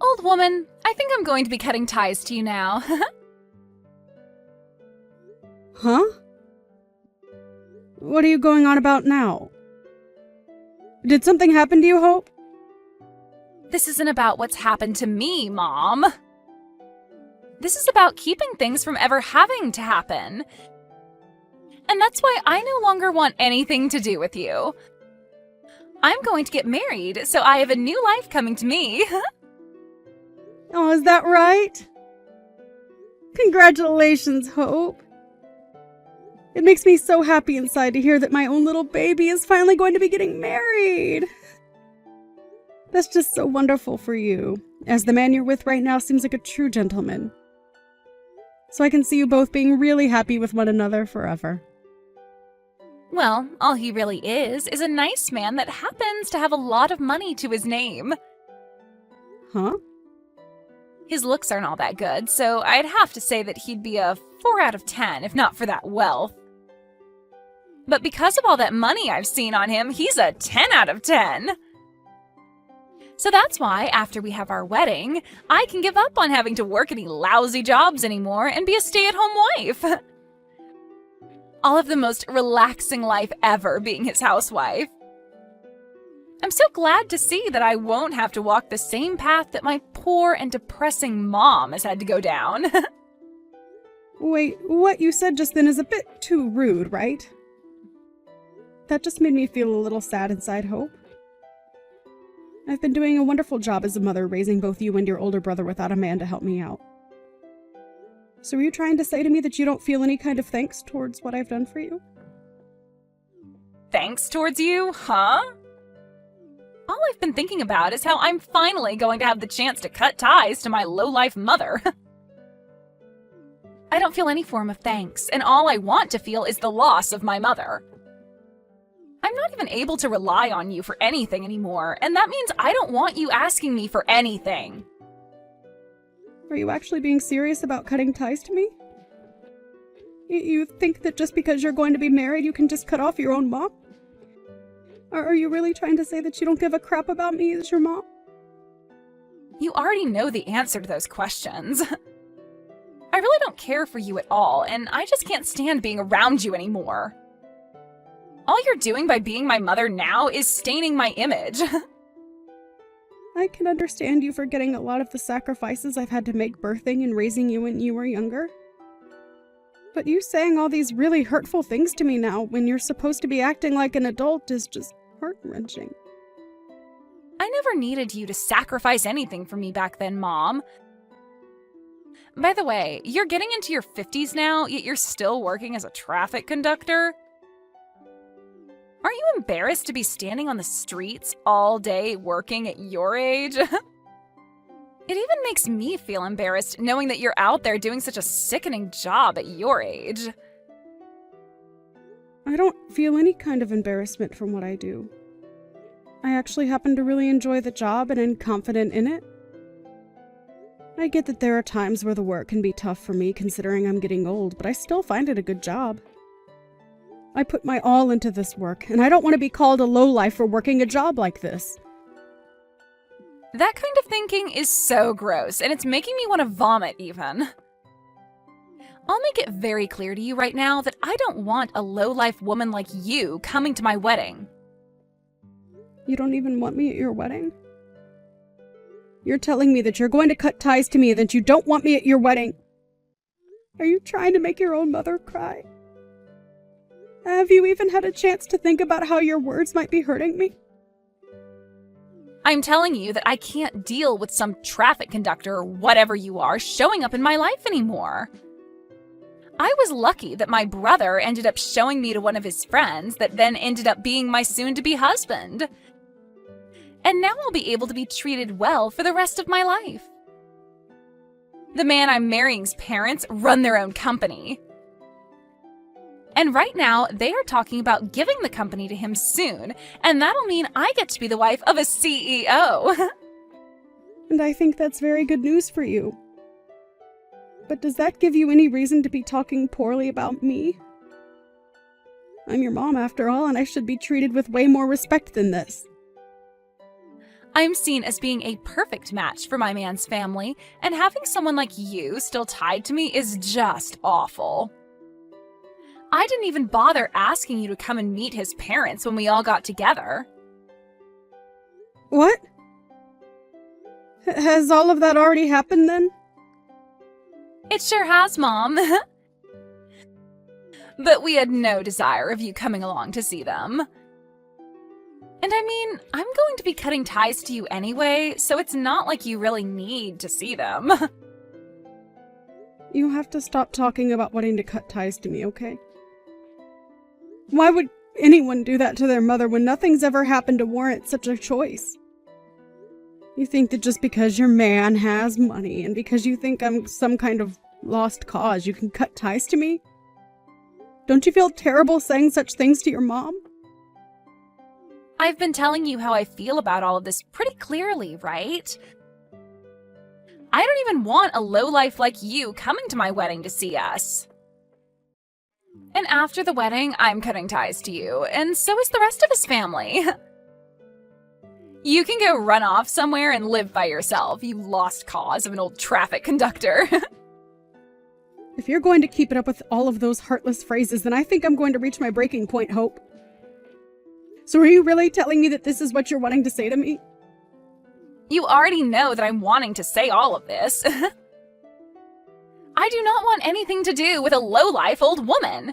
Old woman, I think I'm going to be cutting ties to you now. Huh? What are you going on about now? Did something happen to you, Hope? This isn't about what's happened to me, Mom. This is about keeping things from ever having to happen. And that's why I no longer want anything to do with you. I'm going to get married, so I have a new life coming to me. Oh, is that right? Congratulations, Hope. It makes me so happy inside to hear that my own little baby is finally going to be getting married. That's just so wonderful for you, as the man you're with right now seems like a true gentleman. So I can see you both being really happy with one another forever. Well, all he really is a nice man that happens to have a lot of money to his name. Huh? His looks aren't all that good, so I'd have to say that he'd be a 4 out of 10 if not for that wealth. But because of all that money I've seen on him, he's a 10 out of 10. So that's why, after we have our wedding, I can give up on having to work any lousy jobs anymore and be a stay-at-home wife. All of the most relaxing life ever being his housewife. I'm so glad to see that I won't have to walk the same path that my poor and depressing mom has had to go down. Wait, what you said just then is a bit too rude, right? That just made me feel a little sad inside, Hope. I've been doing a wonderful job as a mother, raising both you and your older brother without a man to help me out. So are you trying to say to me that you don't feel any kind of thanks towards what I've done for you? Thanks towards you, huh? All I've been thinking about is how I'm finally going to have the chance to cut ties to my low-life mother. I don't feel any form of thanks, and all I want to feel is the loss of my mother. I'm not even able to rely on you for anything anymore, and that means I don't want you asking me for anything. Are you actually being serious about cutting ties to me? You think that just because you're going to be married, you can just cut off your own mom? Or are you really trying to say that you don't give a crap about me as your mom? You already know the answer to those questions. I really don't care for you at all, and I just can't stand being around you anymore. All you're doing by being my mother now is staining my image. I can understand you forgetting a lot of the sacrifices I've had to make birthing and raising you when you were younger. But you saying all these really hurtful things to me now when you're supposed to be acting like an adult is just heart-wrenching. I never needed you to sacrifice anything for me back then, Mom. By the way, you're getting into your 50s now, yet you're still working as a traffic conductor? Aren't you embarrassed to be standing on the streets all day working at your age? It even makes me feel embarrassed knowing that you're out there doing such a sickening job at your age. I don't feel any kind of embarrassment from what I do. I actually happen to really enjoy the job and am confident in it. I get that there are times where the work can be tough for me considering I'm getting old, but I still find it a good job. I put my all into this work, and I don't want to be called a lowlife for working a job like this. That kind of thinking is so gross, and it's making me want to vomit even. I'll make it very clear to you right now that I don't want a lowlife woman like you coming to my wedding. You don't even want me at your wedding? You're telling me that you're going to cut ties to me and that you don't want me at your wedding? Are you trying to make your own mother cry? Have you even had a chance to think about how your words might be hurting me? I'm telling you that I can't deal with some traffic conductor or whatever you are showing up in my life anymore. I was lucky that my brother ended up showing me to one of his friends that then ended up being my soon-to-be husband. And now I'll be able to be treated well for the rest of my life. The man I'm marrying's parents run their own company. And right now, they are talking about giving the company to him soon, and that'll mean I get to be the wife of a CEO. And I think that's very good news for you. But does that give you any reason to be talking poorly about me? I'm your mom after all, and I should be treated with way more respect than this. I'm seen as being a perfect match for my man's family, and having someone like you still tied to me is just awful. I didn't even bother asking you to come and meet his parents when we all got together. What? Has all of that already happened then? It sure has, Mom. But we had no desire of you coming along to see them. And I mean, I'm going to be cutting ties to you anyway, so it's not like you really need to see them. You have to stop talking about wanting to cut ties to me, okay? Why would anyone do that to their mother when nothing's ever happened to warrant such a choice? You think that just because your man has money and because you think I'm some kind of lost cause, you can cut ties to me? Don't you feel terrible saying such things to your mom? I've been telling you how I feel about all of this pretty clearly, right? I don't even want a lowlife like you coming to my wedding to see us. And after the wedding, I'm cutting ties to you, and so is the rest of his family. You can go run off somewhere and live by yourself, you lost cause of an old traffic conductor. If you're going to keep it up with all of those heartless phrases, then I think I'm going to reach my breaking point, Hope. So are you really telling me that this is what you're wanting to say to me? You already know that I'm wanting to say all of this. I do not want anything to do with a lowlife old woman.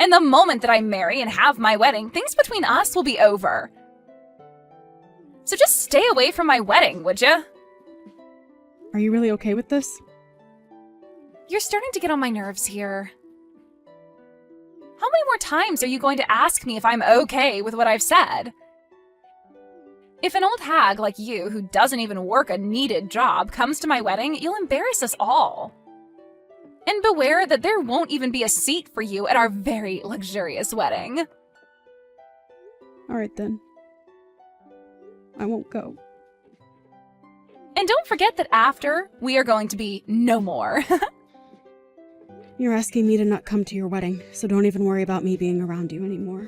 And the moment that I marry and have my wedding, things between us will be over. So just stay away from my wedding, would ya? Are you really okay with this? You're starting to get on my nerves here. How many more times are you going to ask me if I'm okay with what I've said? If an old hag like you, who doesn't even work a needed job, comes to my wedding, you'll embarrass us all. And beware that there won't even be a seat for you at our very luxurious wedding. Alright then. I won't go. And don't forget that after, we are going to be no more. You're asking me to not come to your wedding, so don't even worry about me being around you anymore.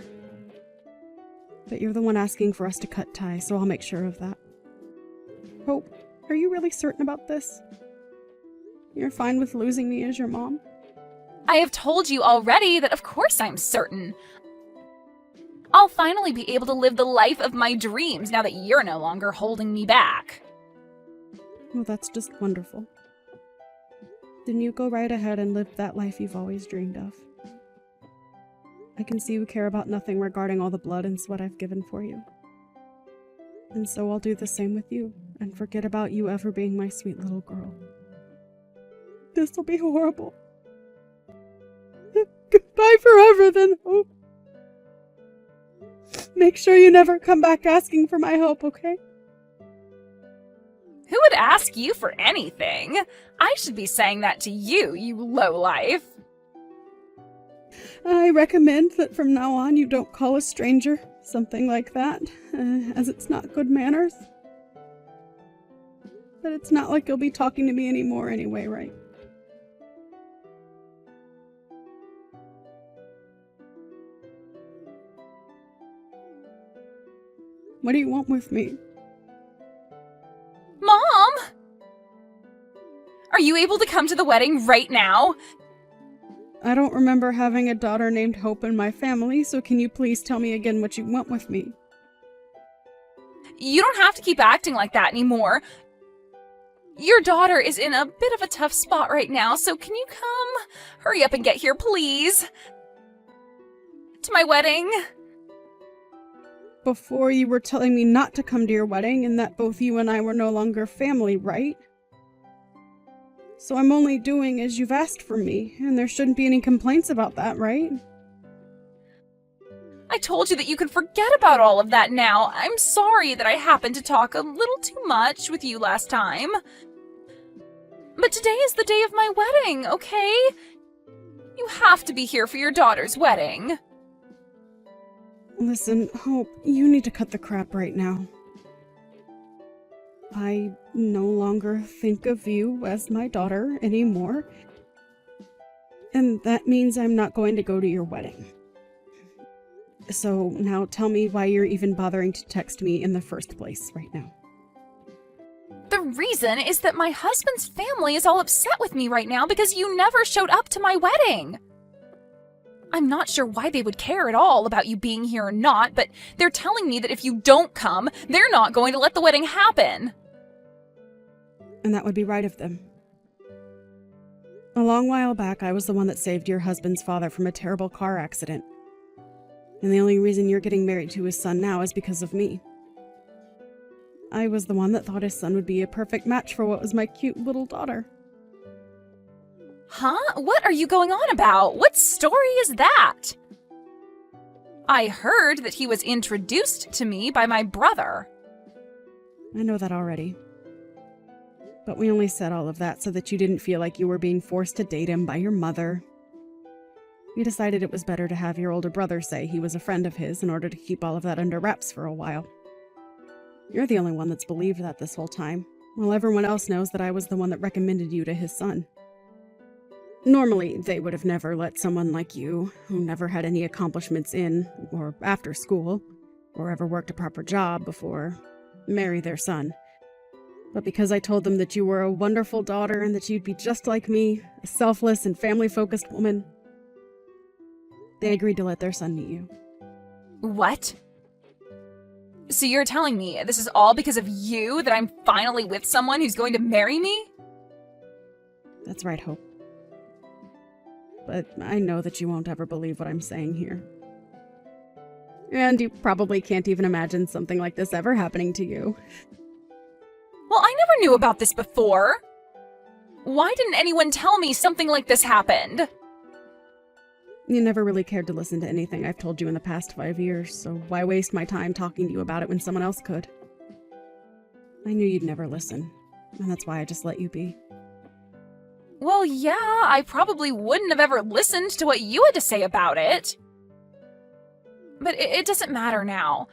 But you're the one asking for us to cut ties, so I'll make sure of that. Hope, are you really certain about this? You're fine with losing me as your mom? I have told you already that of course I'm certain. I'll finally be able to live the life of my dreams now that you're no longer holding me back. Well, that's just wonderful. Then you go right ahead and live that life you've always dreamed of. I can see you care about nothing regarding all the blood and sweat I've given for you. And so I'll do the same with you, and forget about you ever being my sweet little girl. This'll be horrible. Goodbye forever then, Hope. Make sure you never come back asking for my help, okay? Who would ask you for anything? I should be saying that to you, you lowlife. I recommend that from now on you don't call a stranger something like that, as it's not good manners. But it's not like you'll be talking to me anymore anyway, right? What do you want with me? Mom! Are you able to come to the wedding right now? I don't remember having a daughter named Hope in my family, so can you please tell me again what you want with me? You don't have to keep acting like that anymore. Your daughter is in a bit of a tough spot right now, so can you come? Hurry up and get here, please. To my wedding. Before you were telling me not to come to your wedding and that both you and I were no longer family, right? So I'm only doing as you've asked for me, and there shouldn't be any complaints about that, right? I told you that you could forget about all of that now. I'm sorry that I happened to talk a little too much with you last time. But today is the day of my wedding, okay? You have to be here for your daughter's wedding. Listen, Hope, you need to cut the crap right now. I no longer think of you as my daughter anymore. And that means I'm not going to go to your wedding. So now tell me why you're even bothering to text me in the first place right now. The reason is that my husband's family is all upset with me right now because you never showed up to my wedding. I'm not sure why they would care at all about you being here or not, but they're telling me that if you don't come, they're not going to let the wedding happen. And that would be right of them. A long while back, I was the one that saved your husband's father from a terrible car accident. And the only reason you're getting married to his son now is because of me. I was the one that thought his son would be a perfect match for what was my cute little daughter. Huh? What are you going on about? What story is that? I heard that he was introduced to me by my brother. I know that already. But we only said all of that so that you didn't feel like you were being forced to date him by your mother. We decided it was better to have your older brother say he was a friend of his in order to keep all of that under wraps for a while. You're the only one that's believed that this whole time, while everyone else knows that I was the one that recommended you to his son. Normally, they would have never let someone like you, who never had any accomplishments in or after school, or ever worked a proper job before, marry their son. But because I told them that you were a wonderful daughter and that you'd be just like me, a selfless and family-focused woman, they agreed to let their son meet you. What? So you're telling me this is all because of you that I'm finally with someone who's going to marry me? That's right, Hope. But I know that you won't ever believe what I'm saying here. And you probably can't even imagine something like this ever happening to you. Well, I never knew about this before. Why didn't anyone tell me something like this happened? You never really cared to listen to anything I've told you in the past 5 years, so why waste my time talking to you about it when someone else could? I knew you'd never listen, and that's why I just let you be. Well, yeah, I probably wouldn't have ever listened to what you had to say about it. But it doesn't matter now.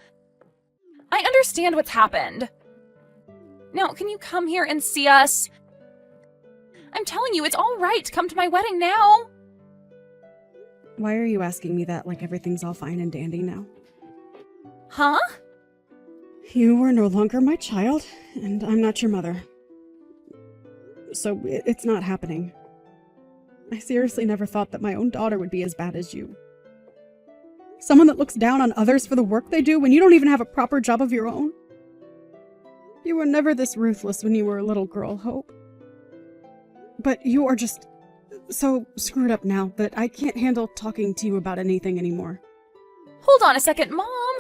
I understand what's happened. Now, can you come here and see us? I'm telling you, it's all right to come to my wedding now. Why are you asking me that like everything's all fine and dandy now? Huh? You are no longer my child, and I'm not your mother. So it's not happening. I seriously never thought that my own daughter would be as bad as you. Someone that looks down on others for the work they do when you don't even have a proper job of your own. You were never this ruthless when you were a little girl, Hope. But you are just so screwed up now that I can't handle talking to you about anything anymore. Hold on a second, Mom.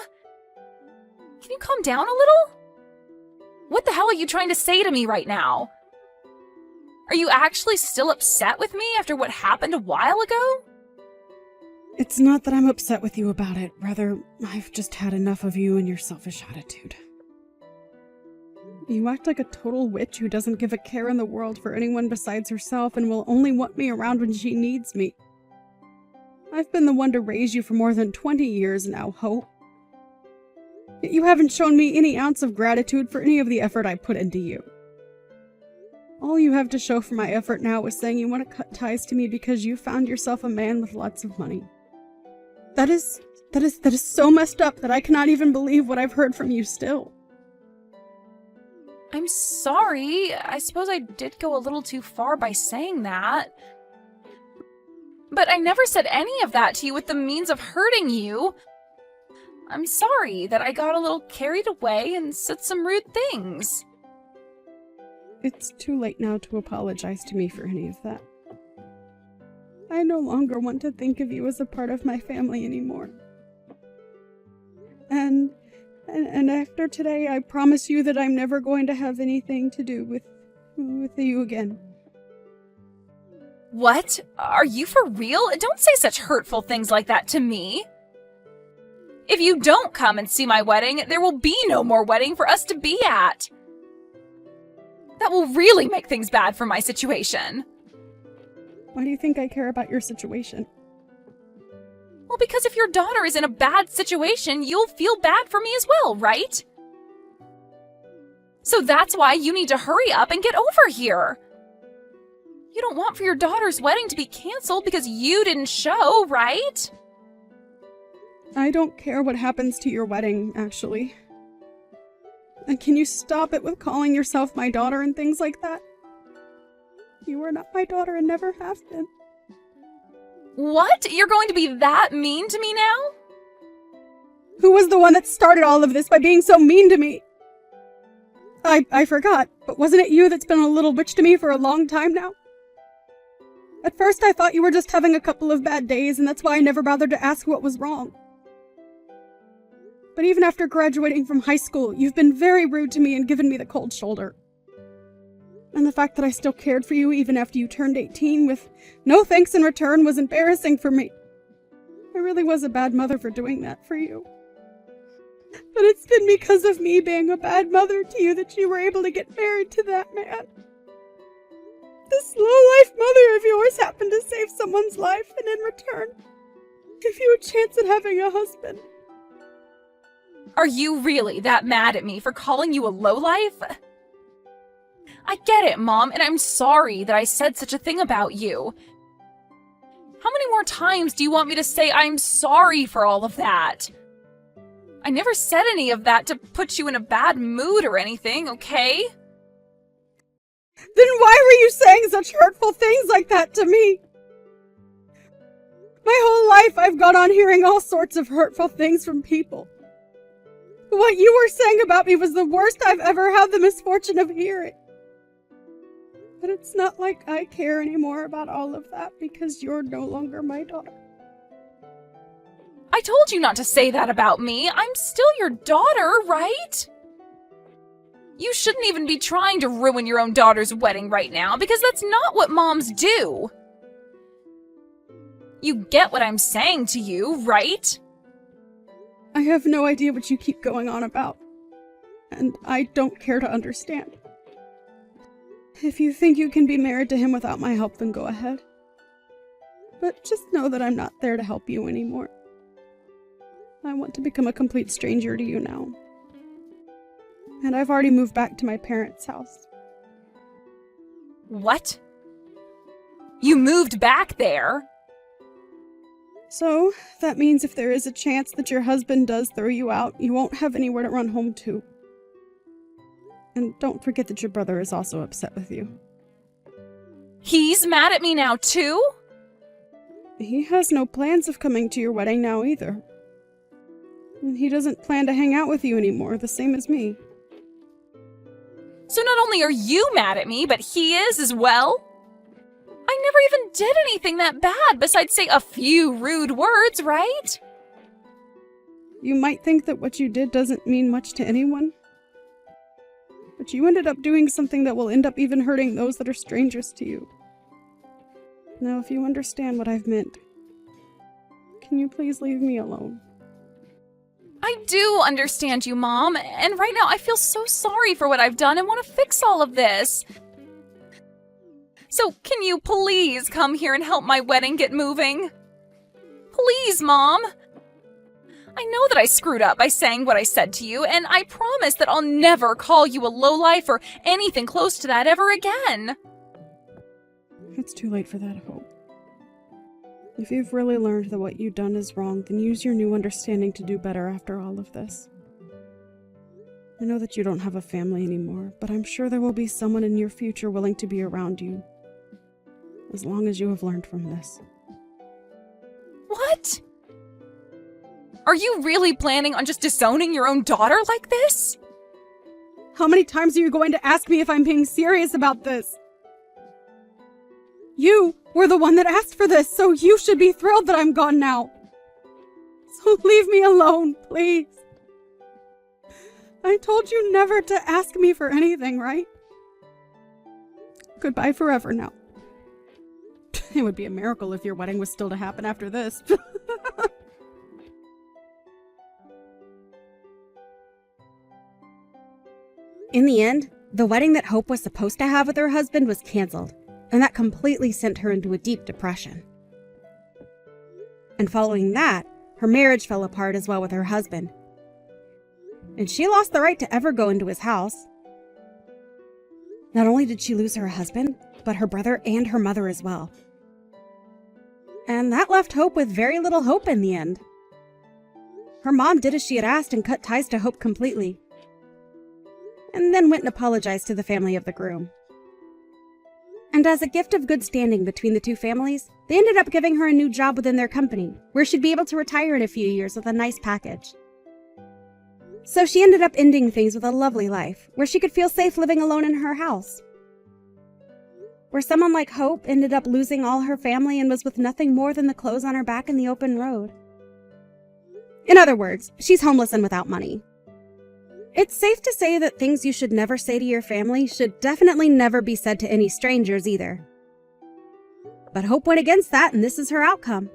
Can you calm down a little? What the hell are you trying to say to me right now? Are you actually still upset with me after what happened a while ago? It's not that I'm upset with you about it. Rather, I've just had enough of you and your selfish attitude. You act like a total witch who doesn't give a care in the world for anyone besides herself and will only want me around when she needs me. I've been the one to raise you for more than 20 years now, Hope. Yet you haven't shown me any ounce of gratitude for any of the effort I put into you. All you have to show for my effort now is saying you want to cut ties to me because you found yourself a man with lots of money. That is so messed up that I cannot even believe what I've heard from you still. I'm sorry. I suppose I did go a little too far by saying that. But I never said any of that to you with the means of hurting you. I'm sorry that I got a little carried away and said some rude things. It's too late now to apologize to me for any of that. I no longer want to think of you as a part of my family anymore. And after today, I promise you that I'm never going to have anything to do with you again. What? Are you for real? Don't say such hurtful things like that to me. If you don't come and see my wedding, there will be no more wedding for us to be at. That will really make things bad for my situation. Why do you think I care about your situation? Well, because if your daughter is in a bad situation, you'll feel bad for me as well, right? So that's why you need to hurry up and get over here. You don't want for your daughter's wedding to be canceled because you didn't show, right? I don't care what happens to your wedding, actually. And can you stop it with calling yourself my daughter and things like that? You are not my daughter and never have been. What? You're going to be that mean to me now? Who was the one that started all of this by being so mean to me? I forgot, but wasn't it you that's been a little bitch to me for a long time now? At first I thought you were just having a couple of bad days, and that's why I never bothered to ask what was wrong. But even after graduating from high school, you've been very rude to me and given me the cold shoulder. And the fact that I still cared for you even after you turned 18 with no thanks in return was embarrassing for me. I really was a bad mother for doing that for you. But it's been because of me being a bad mother to you that you were able to get married to that man. This low-life mother of yours happened to save someone's life and in return give you a chance at having a husband. Are you really that mad at me for calling you a lowlife? I get it, Mom, and I'm sorry that I said such a thing about you. How many more times do you want me to say I'm sorry for all of that? I never said any of that to put you in a bad mood or anything, okay? Then why were you saying such hurtful things like that to me? My whole life I've gone on hearing all sorts of hurtful things from people. What you were saying about me was the worst I've ever had the misfortune of hearing. But it's not like I care anymore about all of that because you're no longer my daughter. I told you not to say that about me. I'm still your daughter, right? You shouldn't even be trying to ruin your own daughter's wedding right now, because that's not what moms do. You get what I'm saying to you, right? I have no idea what you keep going on about, and I don't care to understand. If you think you can be married to him without my help, then go ahead. But just know that I'm not there to help you anymore. I want to become a complete stranger to you now. And I've already moved back to my parents' house. What? You moved back there? So, that means if there is a chance that your husband does throw you out, you won't have anywhere to run home to. And don't forget that your brother is also upset with you. He's mad at me now, too? He has no plans of coming to your wedding now either. And he doesn't plan to hang out with you anymore, the same as me. So not only are you mad at me, but he is as well? I never even did anything that bad besides say a few rude words, right? You might think that what you did doesn't mean much to anyone. But you ended up doing something that will end up even hurting those that are strangers to you. Now, if you understand what I've meant, can you please leave me alone? I do understand you, Mom, and right now I feel so sorry for what I've done and want to fix all of this. So can you please come here and help my wedding get moving? Please, Mom. I know that I screwed up by saying what I said to you, and I promise that I'll never call you a lowlife or anything close to that ever again. It's too late for that, Hope. If you've really learned that what you've done is wrong, then use your new understanding to do better after all of this. I know that you don't have a family anymore, but I'm sure there will be someone in your future willing to be around you, as long as you have learned from this. What? Are you really planning on just disowning your own daughter like this? How many times are you going to ask me if I'm being serious about this? You were the one that asked for this, so you should be thrilled that I'm gone now. So leave me alone, please. I told you never to ask me for anything, right? Goodbye forever now. It would be a miracle if your wedding was still to happen after this. In the end, the wedding that Hope was supposed to have with her husband was canceled, and that completely sent her into a deep depression. And following that, her marriage fell apart as well with her husband. And she lost the right to ever go into his house. Not only did she lose her husband, but her brother and her mother as well. And that left Hope with very little hope in the end. her mom did as she had asked and cut ties to Hope completely, and then went and apologized to the family of the groom. And as a gift of good standing between the two families, they ended up giving her a new job within their company, where she'd be able to retire in a few years with a nice package. So she ended up ending things with a lovely life, where she could feel safe living alone in her house. Where someone like Hope ended up losing all her family and was with nothing more than the clothes on her back in the open road. In other words, she's homeless and without money. It's safe to say that things you should never say to your family should definitely never be said to any strangers either. But Hope went against that, and this is her outcome.